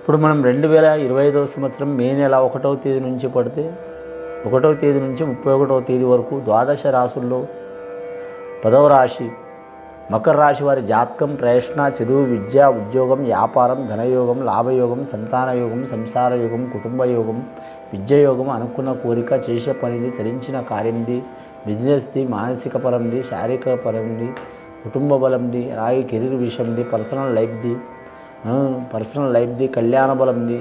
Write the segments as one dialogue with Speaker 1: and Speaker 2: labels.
Speaker 1: ఇప్పుడు మనం 2025వ సంవత్సరం మే నెల 1వ తేదీ నుంచి పడితే 1వ తేదీ నుంచి 31వ తేదీ వరకు ద్వాదశ రాశుల్లో 10వ రాశి మకర రాశి వారి జాతకం ప్రయత్న చదువు విద్య ఉద్యోగం వ్యాపారం ధనయోగం లాభయోగం సంతాన యోగం సంసార యోగం కుటుంబ యోగం విద్యయోగం అనుకున్న కోరిక చేసే పనిది తరించిన కార్యంది బిజినెస్ది మానసిక పరంది శారీరక పరంది కుటుంబ బలంది అలాగే కెరీర్ విషయంది పర్సనల్ లైఫ్ది కళ్యాణ బలంది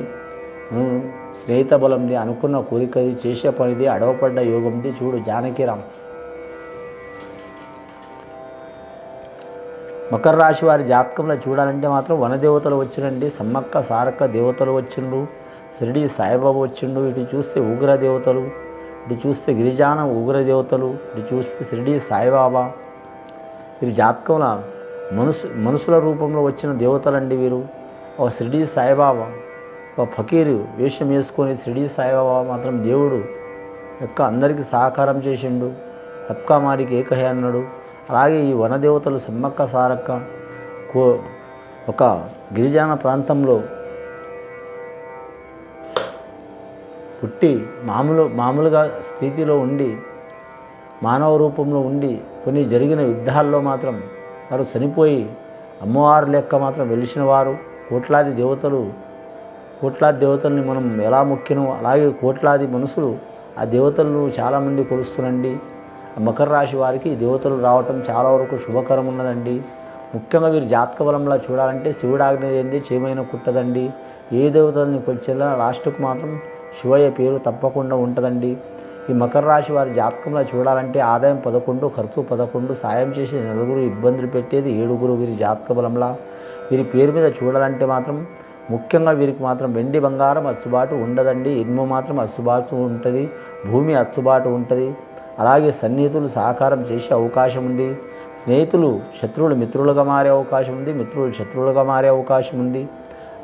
Speaker 1: స్నేహిత బలంది అనుకున్న కోరికది చేసే పనిది అడవపడ్డ యోగంది చూడు జానకిరామ్. మకర రాశి వారి జాతకంలో చూడాలంటే మాత్రం వనదేవతలు వచ్చినండి, సమ్మక్క సారక్క దేవతలు వచ్చిండు, షిరిడి సాయిబాబా వచ్చిండు, ఇటు చూస్తే ఉగ్ర దేవతలు, ఇటు చూస్తే గిరిజాన ఉగ్ర దేవతలు, ఇటు చూస్తే షిరిడి సాయిబాబా. వీరి జాతకంలో మనుషుల రూపంలో వచ్చిన దేవతలండి వీరు. ఒక షిరిడి సాయిబాబా ఒక ఫకీరు వేషం వేసుకొని షిరిడి సాయిబాబా మాత్రం దేవుడు యొక్క అందరికీ సహకారం చేసిండు, సబ్కా మారికి ఏకహే అన్నాడు. అలాగే ఈ వనదేవతలు సమ్మక్క సారక్క ఒక గిరిజన ప్రాంతంలో పుట్టి మామూలుగా స్థితిలో ఉండి మానవ రూపంలో ఉండి కొన్ని జరిగిన యుద్ధాల్లో మాత్రం వారు చనిపోయి అమ్మవారి లెక్క మాత్రం వెలిసిన వారు. కోట్లాది దేవతల్ని మనం ఎలా మొక్కినో అలాగే కోట్లాది మనుషులు ఆ దేవతలను చాలామంది కొలుస్తునండి. మకర రాశి వారికి దేవతలు రావటం చాలా వరకు శుభకరం ఉన్నదండి. ముఖ్యంగా వీరు జాతక బలంలా చూడాలంటే శివుడు ఆజ్ఞ ఏంది చేయమైన కుట్టదండి. ఏ దేవతల్ని కొలిచేలా లాస్ట్కు మాత్రం శివయ్య పేరు తప్పకుండా ఉంటుందండి. ఈ మకర రాశి వారి జాతకంలో చూడాలంటే ఆదాయం 11, ఖర్చు 11, సాయం చేసి 4 ఇబ్బందులు పెట్టేది 7 వీరి జాతక బలంలా. వీరి పేరు మీద చూడాలంటే మాత్రం ముఖ్యంగా వీరికి మాత్రం వెండి బంగారం అచ్చుబాటు ఉండదండి. ఇనుము మాత్రం అచ్చుబాటు ఉంటుంది, భూమి అచ్చుబాటు ఉంటుంది. అలాగే సన్నిహితులు సహకారం చేసే అవకాశం ఉంది. స్నేహితులు శత్రువులు మిత్రులుగా మారే అవకాశం ఉంది, మిత్రులు శత్రువులుగా మారే అవకాశం ఉంది.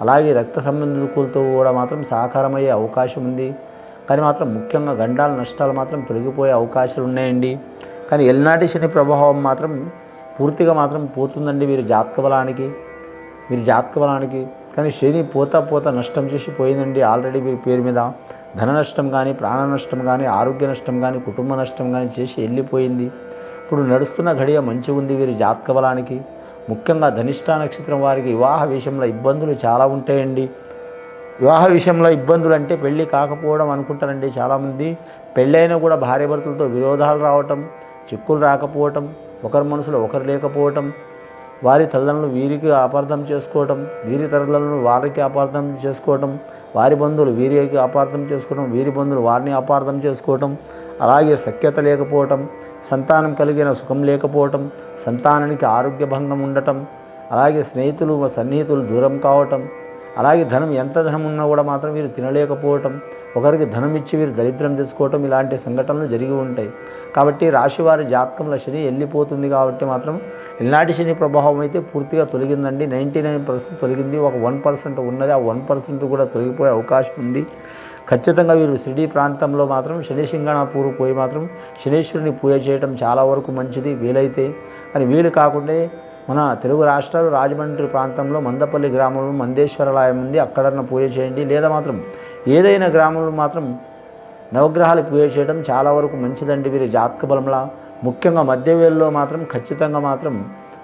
Speaker 1: అలాగే రక్త సంబంధికులతో కూడా మాత్రం సహకారం అయ్యే అవకాశం ఉంది. కానీ మాత్రం ముఖ్యంగా గండాల నష్టాలు మాత్రం తొలగిపోయే అవకాశాలు ఉన్నాయండి. కానీ ఎల్నాటి శని ప్రభావం మాత్రం పూర్తిగా మాత్రం పోతుందండి వీరి జాతక బలానికి. కానీ శని పోతా నష్టం చేసి పోయిందండి ఆల్రెడీ వీరి పేరు మీద. ధన నష్టం కానీ, ప్రాణ నష్టం కానీ, ఆరోగ్య నష్టం కానీ, కుటుంబ నష్టం కానీ చేసి వెళ్ళిపోయింది. ఇప్పుడు నడుస్తున్న ఘడియ మంచిగా ఉంది వీరి జాతక బలానికి. ముఖ్యంగా ధనిష్ట నక్షత్రం వారికి వివాహ విషయంలో ఇబ్బందులు చాలా ఉంటాయండి. వివాహ విషయంలో ఇబ్బందులు అంటే పెళ్ళి కాకపోవడం అనుకుంటారండి చాలామంది. పెళ్ళైనా కూడా భార్యాభర్తలతో విరోధాలు రావటం, చిక్కులు రాకపోవటం, ఒకరి మనసులో ఒకరు లేకపోవటం, వారి తల్లిదండ్రులు వీరికి అపార్థం చేసుకోవటం, వీరి తల్లిదండ్రులు వారికి అపార్థం చేసుకోవటం, వారి బంధువులు వీరికి అపార్థం చేసుకోవడం, వీరి బంధువులు వారిని అపార్థం చేసుకోవటం, అలాగే సఖ్యత లేకపోవటం, సంతానం కలిగిన సుఖం లేకపోవటం, సంతానానికి ఆరోగ్య భంగం ఉండటం, అలాగే సన్నిహితులు దూరం కావటం, అలాగే ఎంత ధనం ఉన్నా కూడా మాత్రం వీరు తినలేకపోవటం, ఒకరికి ధనం ఇచ్చి వీరు దరిద్రం తెచ్చుకోవటం, ఇలాంటి సంఘటనలు జరిగి ఉంటాయి. కాబట్టి రాశివారి జాతకంలో శని వెళ్ళిపోతుంది కాబట్టి మాత్రం ఎల్నాటి శని ప్రభావం అయితే పూర్తిగా తొలగిందండి. 99% తొలగింది. ఒక 1% ఉన్నది. ఆ 1% కూడా తొలగిపోయే అవకాశం ఉంది. ఖచ్చితంగా వీరు షిరిడి ప్రాంతంలో మాత్రం శని సింగణాపూర్ పోయి మాత్రం శనీశ్వరుని పూజ చేయడం చాలా వరకు మంచిది వీలైతే. కానీ వీలు కాకుండా మన తెలుగు రాష్ట్రాలు రాజమండ్రి ప్రాంతంలో మందపల్లి గ్రామంలో మందేశ్వరాలయం ఉంది, అక్కడన్నా పూజ చేయండి. లేదా మాత్రం ఏదైనా గ్రామంలో మాత్రం నవగ్రహాలు పూజ చేయడం చాలా వరకు మంచిదండి వీరి జాతక బలంలా. ముఖ్యంగా మధ్యవేళలో మాత్రం ఖచ్చితంగా మాత్రం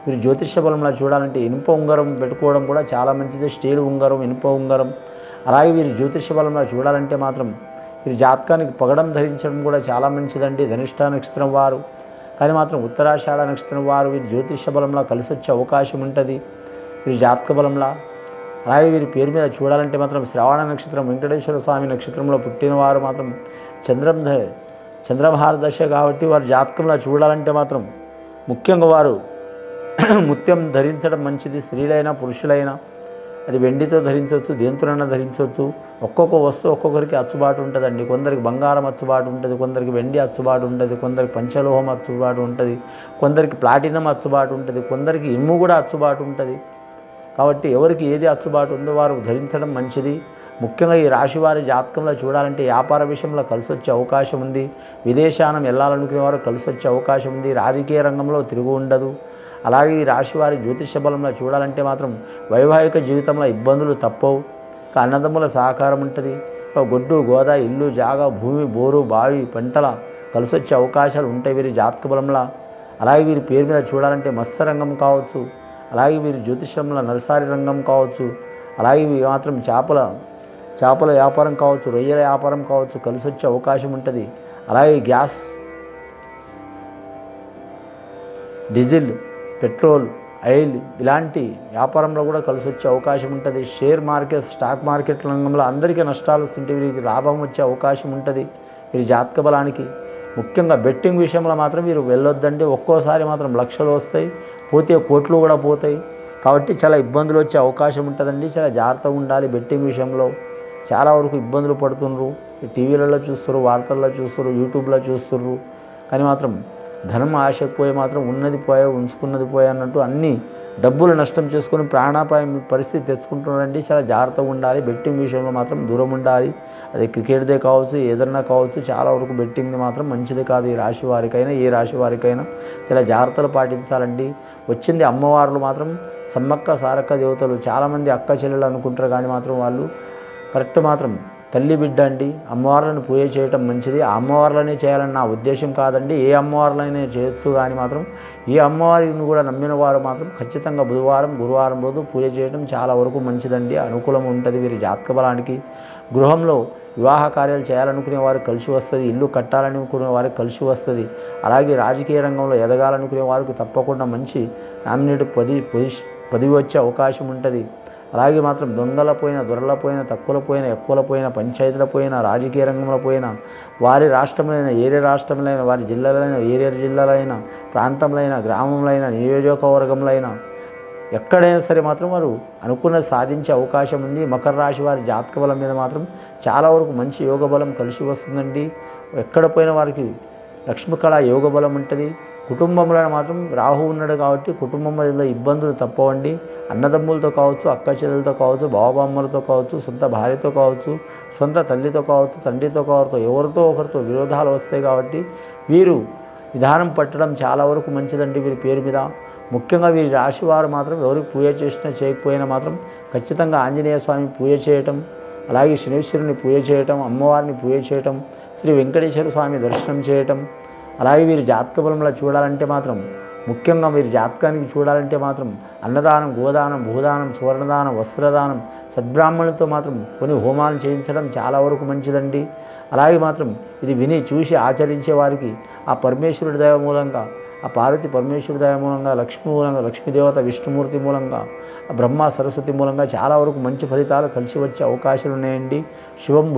Speaker 1: వీరు జ్యోతిష బలంలా చూడాలంటే ఇనుప ఉంగరం పెట్టుకోవడం కూడా చాలా మంచిది. స్టీల్ ఉంగరం, ఇనుప ఉంగరం. అలాగే వీరి జ్యోతిష బలంలా చూడాలంటే మాత్రం వీరి జాతకానికి పగడం ధరించడం కూడా చాలా మంచిదండి ధనిష్ట నక్షత్రం వారు. కానీ మాత్రం ఉత్తరాషాఢ నక్షత్రం వారు వీరి జ్యోతిష బలంలా కలిసి వచ్చే అవకాశం ఉంటుంది వీరి జాతక బలంలా. అలాగే వీరి పేరు మీద చూడాలంటే మాత్రం శ్రవణ నక్షత్రం వెంకటేశ్వర స్వామి నక్షత్రంలో పుట్టినవారు మాత్రం చంద్రభార దశ కాబట్టి వారి జాతకంలో చూడాలంటే మాత్రం ముఖ్యంగా వారు ముత్యం ధరించడం మంచిది. స్త్రీలైనా పురుషులైనా అది వెండితో ధరించవచ్చు, దేంతోనైనా ధరించవచ్చు. ఒక్కొక్క వస్తువు ఒక్కొక్కరికి అచ్చుబాటు ఉంటుందండి. కొందరికి బంగారం అచ్చుబాటు ఉంటుంది, కొందరికి వెండి అచ్చుబాటు ఉంటుంది, కొందరికి పంచలోహం అచ్చుబాటు ఉంటుంది, కొందరికి ప్లాటినం అచ్చుబాటు ఉంటుంది, కొందరికి ఇనుము కూడా అచ్చుబాటు ఉంటుంది. కాబట్టి ఎవరికి ఏది అచ్చుబాటు ఉందో వారు ధరించడం మంచిది. ముఖ్యంగా ఈ రాశివారి జాతకంలో చూడాలంటే వ్యాపార విషయంలో కలిసి వచ్చే అవకాశం ఉంది. విదేశానం వెళ్ళాలనుకునే వారు కలిసి వచ్చే అవకాశం ఉంది. రాజకీయ రంగంలో తిరుగు ఉండదు. అలాగే ఈ రాశివారి జ్యోతిష బలంలో చూడాలంటే మాత్రం వైవాహిక జీవితంలో ఇబ్బందులు తప్పవు. అన్నదమ్ముల సహకారం ఉంటుంది. గొడ్డు గోదా ఇల్లు జాగా భూమి బోరు బావి పంటల కలిసి వచ్చే అవకాశాలు ఉంటాయి వీరి జాతక బలంలా. అలాగే వీరి పేరు మీద చూడాలంటే మత్స్య రంగం కావచ్చు, అలాగే వీరి జ్యోతిషంలో నరసారి రంగం కావచ్చు, అలాగే మాత్రం చేపల వ్యాపారం కావచ్చు, రొయ్యల వ్యాపారం కావచ్చు కలిసి వచ్చే అవకాశం ఉంటుంది. అలాగే గ్యాస్, డీజిల్, పెట్రోల్, ఆయిల్ ఇలాంటి వ్యాపారంలో కూడా కలిసి వచ్చే అవకాశం ఉంటుంది. షేర్ మార్కెట్, స్టాక్ మార్కెట్ రంగంలో అందరికీ నష్టాలు వస్తుంటే వీరికి లాభం వచ్చే అవకాశం ఉంటుంది వీరి జాతక బలానికి. ముఖ్యంగా బెట్టింగ్ విషయంలో మాత్రం వీరు వెళ్ళొద్దండి. ఒక్కోసారి మాత్రం లక్షలు వస్తాయి, పోతే కోట్లు కూడా పోతాయి. కాబట్టి చాలా ఇబ్బందులు వచ్చే అవకాశం ఉంటుందండి. చాలా జాగ్రత్తగా ఉండాలి బెట్టింగ్ విషయంలో. చాలా వరకు ఇబ్బందులు పడుతున్నారు. టీవీలలో చూస్తారు, వార్తల్లో చూస్తారు, యూట్యూబ్లో చూస్తున్నారు. కానీ మాత్రం ధనం ఆశకు పోయి మాత్రం ఉన్నది పోయే ఉంచుకున్నది పోయే అన్నట్టు అన్నీ డబ్బులు నష్టం చేసుకొని ప్రాణాపాయం పరిస్థితి తెచ్చుకుంటున్నారండి. చాలా జాగ్రత్తగా ఉండాలి. బెట్టింగ్ విషయంలో మాత్రం దూరం ఉండాలి. అది క్రికెట్దే కావచ్చు, ఏదన్నా కావచ్చు, చాలా వరకు బెట్టింగ్ది మాత్రం మంచిది కాదు. ఈ రాశి వారికైనా ఏ రాశి వారికైనా చాలా జాగ్రత్తలు పాటించాలండి. వచ్చింది అమ్మవార్లు మాత్రం సమ్మక్క సారక్క దేవతలు. చాలామంది అక్క చెల్లెలు అనుకుంటారు కానీ మాత్రం వాళ్ళు కరెక్ట్ మాత్రం తల్లి బిడ్డ అండి. అమ్మవార్లను పూజ చేయటం మంచిది. ఆ అమ్మవార్లనే చేయాలని నా ఉద్దేశం కాదండి. ఏ అమ్మవార్లైనా చేయొచ్చు కానీ మాత్రం ఈ అమ్మవారిని కూడా నమ్మిన వారు మాత్రం ఖచ్చితంగా బుధవారం గురువారం రోజు పూజ చేయడం చాలా వరకు మంచిదండి. అనుకూలం ఉంటుంది వీరి జాతక బలానికి. గృహంలో వివాహ కార్యాలు చేయాలనుకునే వారికి కలిసి వస్తుంది. ఇల్లు కట్టాలనుకునే వారికి కలిసి వస్తుంది. అలాగే రాజకీయ రంగంలో ఎదగాలనుకునే వారికి తప్పకుండా మంచి నామినేట్ పదవి వచ్చే అవకాశం ఉంటుంది. అలాగే మాత్రం దొంగల పోయిన, దొరల పోయిన, తక్కువల పోయిన, ఎక్కువల పోయిన, పంచాయతీల పోయిన, రాజకీయ రంగంలో పోయిన, వారి రాష్ట్రంలో ఏరే రాష్ట్రంలో వారి జిల్లాలైన ఏరే జిల్లాలైన, ప్రాంతంలో గ్రామంలో నియోజకవర్గంలో ఎక్కడైనా సరే మాత్రం వారు అనుకున్నది సాధించే అవకాశం ఉంది. మకర రాశి వారి జాతక బలం మీద మాత్రం చాలా వరకు మంచి యోగ బలం కలిసి వస్తుందండి. ఎక్కడ పోయిన వారికి లక్ష్మీకళ యోగ బలం ఉంటుంది. కుటుంబంలో మాత్రం రాహు ఉన్నాడు కాబట్టి కుటుంబంలో ఇబ్బందులు తప్పవండి. అన్నదమ్ములతో కావచ్చు, అక్క చెల్లెలతో కావచ్చు, బావబామ్మలతో కావచ్చు, సొంత భార్యతో కావచ్చు, సొంత తల్లితో కావచ్చు, తండ్రితో కావచ్చు, ఎవరితో ఒకరితో విరోధాలు వస్తాయి. కాబట్టి వీరు విధానం పట్టడం చాలా వరకు మంచిదండి వీరి పేరు మీద. ముఖ్యంగా వీరి రాశి వారు మాత్రం ఎవరికి పూజ చేసినా చేయకపోయినా మాత్రం ఖచ్చితంగా ఆంజనేయ స్వామి పూజ చేయటం, అలాగే శనీశ్వరుని పూజ చేయటం, అమ్మవారిని పూజ చేయటం, శ్రీ వెంకటేశ్వర స్వామి దర్శనం చేయటం. అలాగే వీరి జాతక బలంలో చూడాలంటే మాత్రం ముఖ్యంగా వీరి జాతకానికి చూడాలంటే మాత్రం అన్నదానం, గోదానం, భూదానం, సువర్ణదానం, వస్త్రదానం, సద్బ్రాహ్మణులతో మాత్రం కొన్ని హోమాలు చేయించడం చాలా వరకు మంచిదండి. అలాగే మాత్రం ఇది విని చూసి ఆచరించే వారికి ఆ పరమేశ్వరుడి దయ మూలంగా, ఆ పార్వతి పరమేశ్వరుడి దయ మూలంగా, లక్ష్మీ మూలంగా, లక్ష్మీదేవత విష్ణుమూర్తి మూలంగా, బ్రహ్మ సరస్వతి మూలంగా చాలా వరకు మంచి ఫలితాలు కలిసి వచ్చే అవకాశాలు ఉన్నాయండి. శుభం.